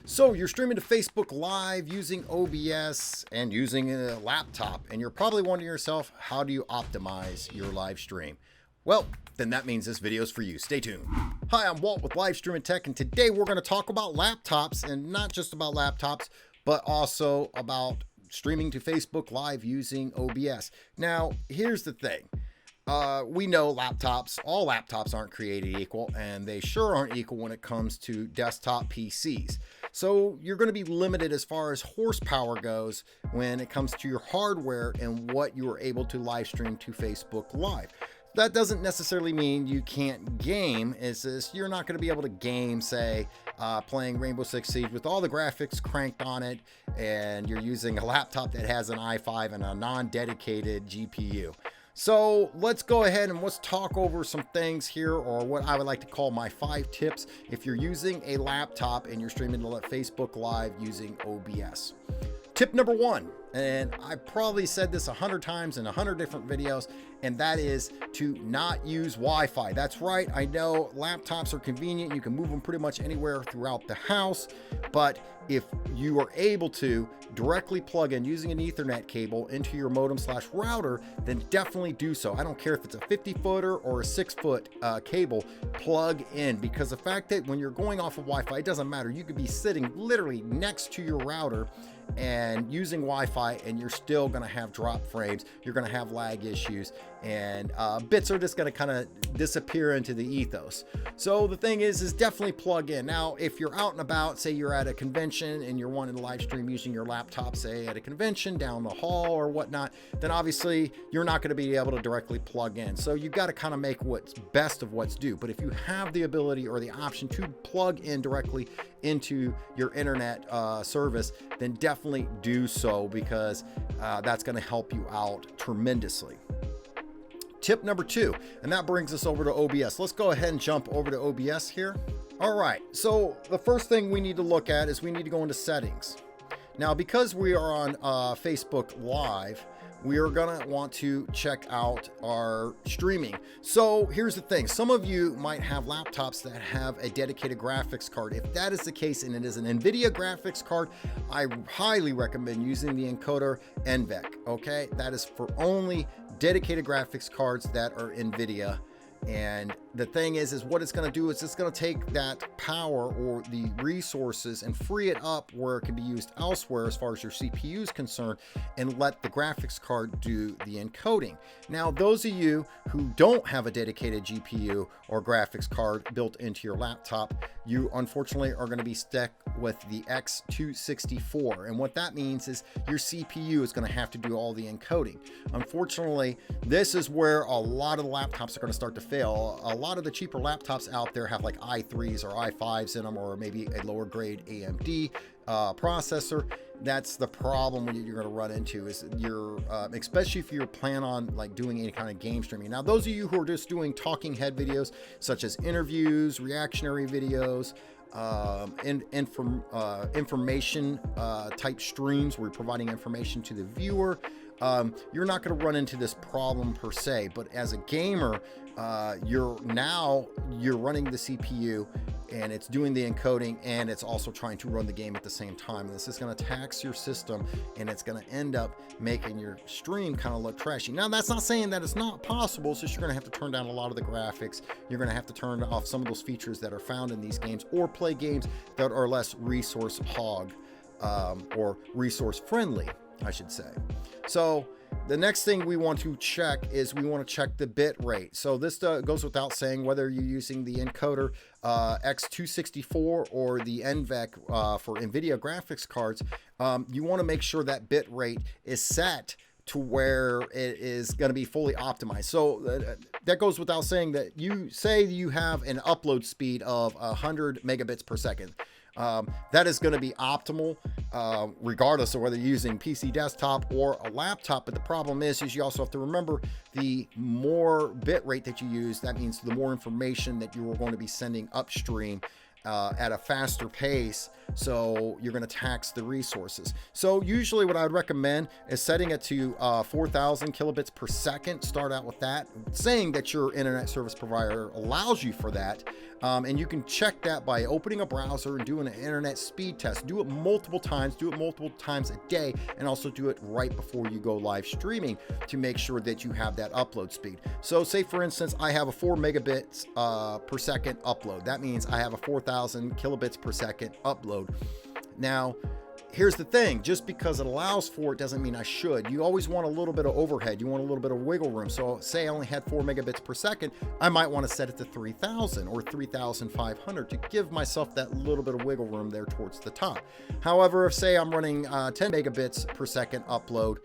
So you're streaming to Facebook Live using OBS and using a laptop, and you're probably wondering yourself, how do you optimize your live stream? Well, then that means this video is for you. Stay tuned. Hi, I'm Walt with Live Streaming Tech, and today we're going to talk about laptops, and not just about laptops, but also about streaming to Facebook Live using OBS. Now, here's the thing. We know all laptops aren't created equal, and they sure aren't equal when it comes to desktop PCs. So you're going to be limited as far as horsepower goes when it comes to your hardware and what you are able to live stream to Facebook Live. That doesn't necessarily mean you can't game. It's just you're not going to be able to game, say, playing Rainbow Six Siege with all the graphics cranked on it, and you're using a laptop that has an i5 and a non-dedicated GPU. So let's go ahead and let's talk over some things here, or what I would like to call my 5 tips if you're using a laptop and you're streaming to Facebook Live using OBS. Tip number 1, and I probably said this 100 times in 100 different videos, and that is to not use Wi-Fi. That's right, I know laptops are convenient. You can move them pretty much anywhere throughout the house, but if you are able to directly plug in using an Ethernet cable into your modem/router, then definitely do so. I don't care if it's a 50-footer or a 6-foot cable, plug in, because the fact that when you're going off of Wi-Fi, it doesn't matter. You could be sitting literally next to your router and using Wi-Fi, and you're still going to have drop frames. You're going to have lag issues, and bits are just going to kind of disappear into the ethos. So the thing is definitely plug in. Now, if you're out and about, say you're at a convention and you're wanting to live stream using your laptop, say at a convention down the hall or whatnot, then obviously you're not going to be able to directly plug in. So you've got to kind of make what's best of what's due. But if you have the ability or the option to plug in directly into your internet service, then definitely do so, because that's going to help you out tremendously. Tip number 2, and that brings us over to OBS. Let's go ahead and jump over to OBS here. All right, so the first thing we need to look at is we need to go into settings. Now, because we are on Facebook Live, we are gonna want to check out our streaming. So here's the thing. Some of you might have laptops that have a dedicated graphics card. If that is the case, and it is an NVIDIA graphics card, I highly recommend using the encoder NVEC, okay? That is for only dedicated graphics cards that are NVIDIA. And the thing is what it's going to do is it's going to take that power or the resources and free it up where it can be used elsewhere as far as your CPU is concerned, and let the graphics card do the encoding. Now, those of you who don't have a dedicated GPU or graphics card built into your laptop, you unfortunately are going to be stuck with the X264. And what that means is your CPU is going to have to do all the encoding. Unfortunately, this is where a lot of the laptops are going to start to fail. A lot of the cheaper laptops out there have like i3s or i5s in them, or maybe a lower grade AMD processor. That's the problem you're going to run into, is especially if you plan on like doing any kind of game streaming. Now, those of you who are just doing talking head videos, such as interviews, reactionary videos, information type streams where you're providing information to the viewer, you're not going to run into this problem per se. But as a gamer, you're running the CPU, and it's doing the encoding, and it's also trying to run the game at the same time. This is going to tax your system, and it's going to end up making your stream kind of look trashy. Now, that's not saying that it's not possible. It's just you're going to have to turn down a lot of the graphics. You're going to have to turn off some of those features that are found in these games, or play games that are less resource hog or resource friendly, I should say. So the next thing we want to check is we want to check the bit rate. So this goes without saying, whether you're using the encoder X264 or the NVEC for NVIDIA graphics cards, you want to make sure that bit rate is set to where it is going to be fully optimized. So that goes without saying that you say you have an upload speed of 100 megabits per second. That is going to be optimal regardless of whether you're using PC desktop or a laptop. But the problem is you also have to remember, the more bit rate that you use, that means the more information that you are going to be sending upstream at a faster pace. So you're going to tax the resources. So usually what I would recommend is setting it to 4,000 kilobits per second. Start out with that, saying that your internet service provider allows you for that. And you can check that by opening a browser and doing an internet speed test. Do it multiple times a day, and also do it right before you go live streaming to make sure that you have that upload speed. So say for instance, I have a 4 megabits per second upload. That means I have a 4,000 kilobits per second upload. Now, here's the thing, just because it allows for it doesn't mean I should. You always want a little bit of overhead. You want a little bit of wiggle room. So say I only had 4 megabits per second, I might want to set it to 3,000 or 3,500 to give myself that little bit of wiggle room there towards the top. However, if say I'm running 10 megabits per second upload,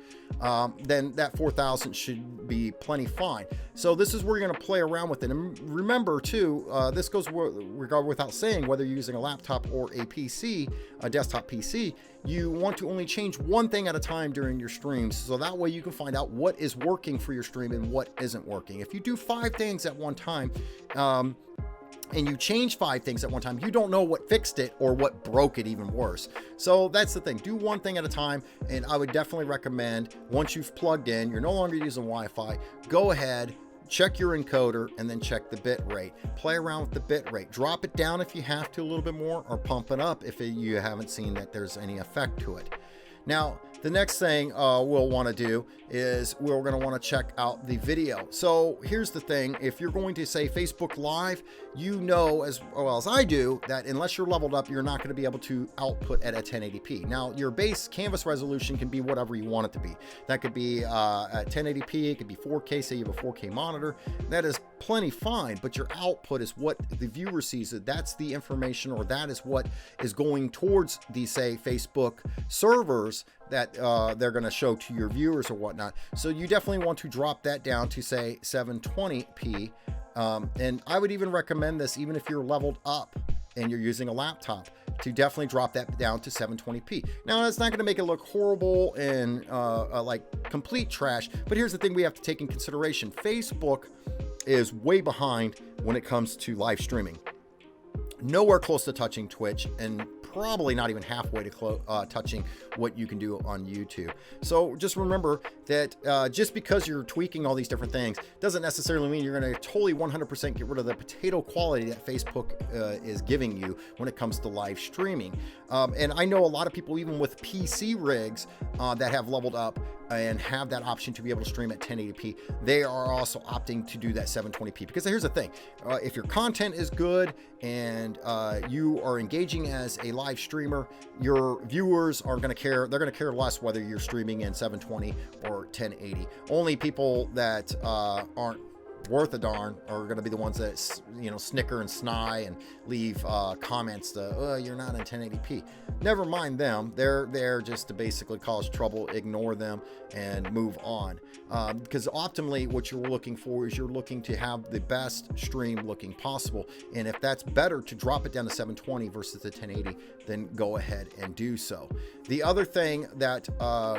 then that 4,000 should be plenty fine. So this is where you're going to play around with it. And remember too, this goes without saying, whether you're using a laptop or a PC, a desktop PC, you want to only change one thing at a time during your streams. So that way you can find out what is working for your stream and what isn't working. If you do 5 things at one time, and you change 5 things at one time, you don't know what fixed it or what broke it even worse. So that's the thing, do one thing at a time. And I would definitely recommend, once you've plugged in, you're no longer using Wi-Fi, go ahead, check your encoder, and then check the bit rate. Play around with the bit rate. Drop it down if you have to a little bit more, or pump it up if you haven't seen that there's any effect to it. Now, the next thing we'll want to do is we're going to want to check out the video. So here's the thing, if you're going to say Facebook Live, you know as well as I do that unless you're leveled up, you're not going to be able to output at a 1080p. Now, your base canvas resolution can be whatever you want it to be. That could be at 1080p, it could be 4K, say you have a 4K monitor. That is plenty fine, but your output is what the viewer sees. That's the information, or that is what is going towards the, say, Facebook servers that they're going to show to your viewers or whatnot. So you definitely want to drop that down to say 720p. And I would even recommend this even if you're leveled up and you're using a laptop, to definitely drop that down to 720p. Now, that's not going to make it look horrible and like complete trash, but here's the thing we have to take in consideration. Facebook is way behind when it comes to live streaming. Nowhere close to touching Twitch, and probably not even halfway to touching what you can do on YouTube. So just remember that just because you're tweaking all these different things doesn't necessarily mean you're going to totally 100% get rid of the potato quality that Facebook is giving you when it comes to live streaming. And I know a lot of people, even with PC rigs that have leveled up and have that option to be able to stream at 1080p, they are also opting to do that 720p. Because here's the thing, if your content is good and you are engaging as a live streamer, your viewers are going to care. They're going to care less whether you're streaming in 720 or 1080. Only people that aren't worth a darn are going to be the ones that, you know, snicker and snide and leave comments to, oh, you're not in 1080p. Never mind them. They're there just to basically cause trouble. Ignore them and move on. Because optimally what you're looking for is you're looking to have the best stream looking possible. And if that's better to drop it down to 720 versus the 1080, then go ahead and do so. The other thing that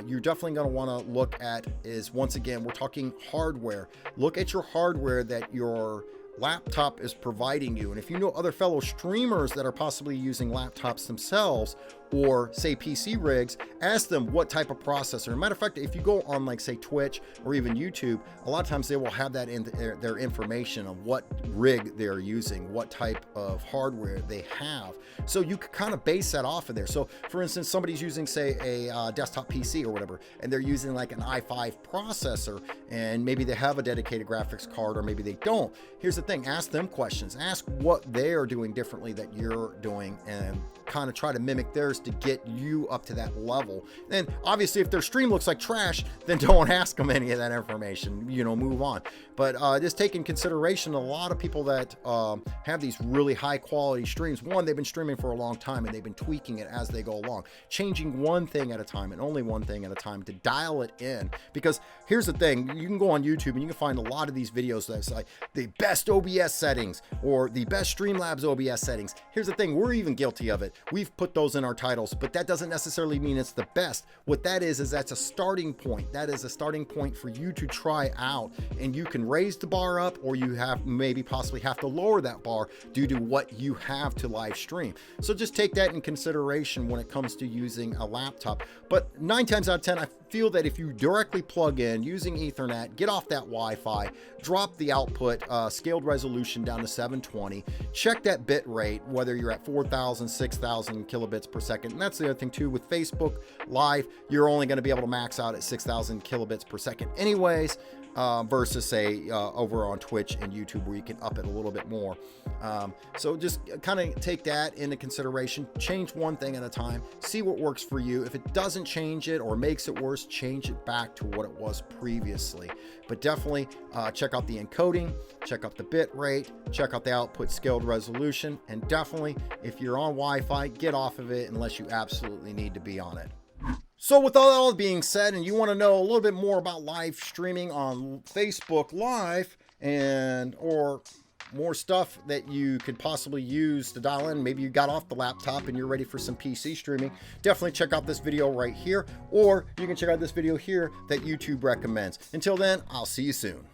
you're definitely going to want to look at is, once again, we're talking hardware. Look at your hardware that your laptop is providing you. And if you know other fellow streamers that are possibly using laptops themselves, or say PC rigs, ask them what type of processor. Matter of fact, if you go on like say Twitch or even YouTube, a lot of times they will have that in their information of what rig they're using, what type of hardware they have. So you can kind of base that off of there. So for instance, somebody's using say a desktop PC or whatever, and they're using like an i5 processor, and maybe they have a dedicated graphics card or maybe they don't. Here's the thing, ask them questions, ask what they are doing differently that you're doing, and kind of try to mimic theirs to get you up to that level. And obviously if their stream looks like trash, then don't ask them any of that information, you know, move on. But just take in consideration, a lot of people that have these really high quality streams, one, they've been streaming for a long time and they've been tweaking it as they go along, changing one thing at a time and only one thing at a time to dial it in. Because here's the thing, you can go on YouTube and you can find a lot of these videos that's like the best OBS settings or the best Streamlabs OBS settings. Here's the thing, we're even guilty of it. We've put those in our titles, but that doesn't necessarily mean it's the best. What that is that's a starting point. That is a starting point for you to try out, and you can raise the bar up, or you have maybe possibly have to lower that bar due to what you have to live stream. So just take that in consideration when it comes to using a laptop. But 9 times out of 10, I feel that if you directly plug in using Ethernet, get off that Wi-Fi, drop the output scaled resolution down to 720, check that bit rate, whether you're at 4,000, 6,000 kilobits per second. And that's the other thing too, with Facebook Live, you're only going to be able to max out at 6,000 kilobits per second anyways, versus say over on Twitch and YouTube where you can up it a little bit more. So just kind of take that into consideration, change one thing at a time, see what works for you. If it doesn't change it or makes it worse, change it back to what it was previously. But definitely check out the encoding, check out the bit rate, check out the output scaled resolution, and definitely if you're on Wi-Fi, get off of it unless you absolutely need to be on it. So with all that being said, and you want to know a little bit more about live streaming on Facebook Live or more stuff that you could possibly use to dial in, maybe you got off the laptop and you're ready for some PC streaming, definitely check out this video right here, or you can check out this video here that YouTube recommends. Until then, I'll see you soon.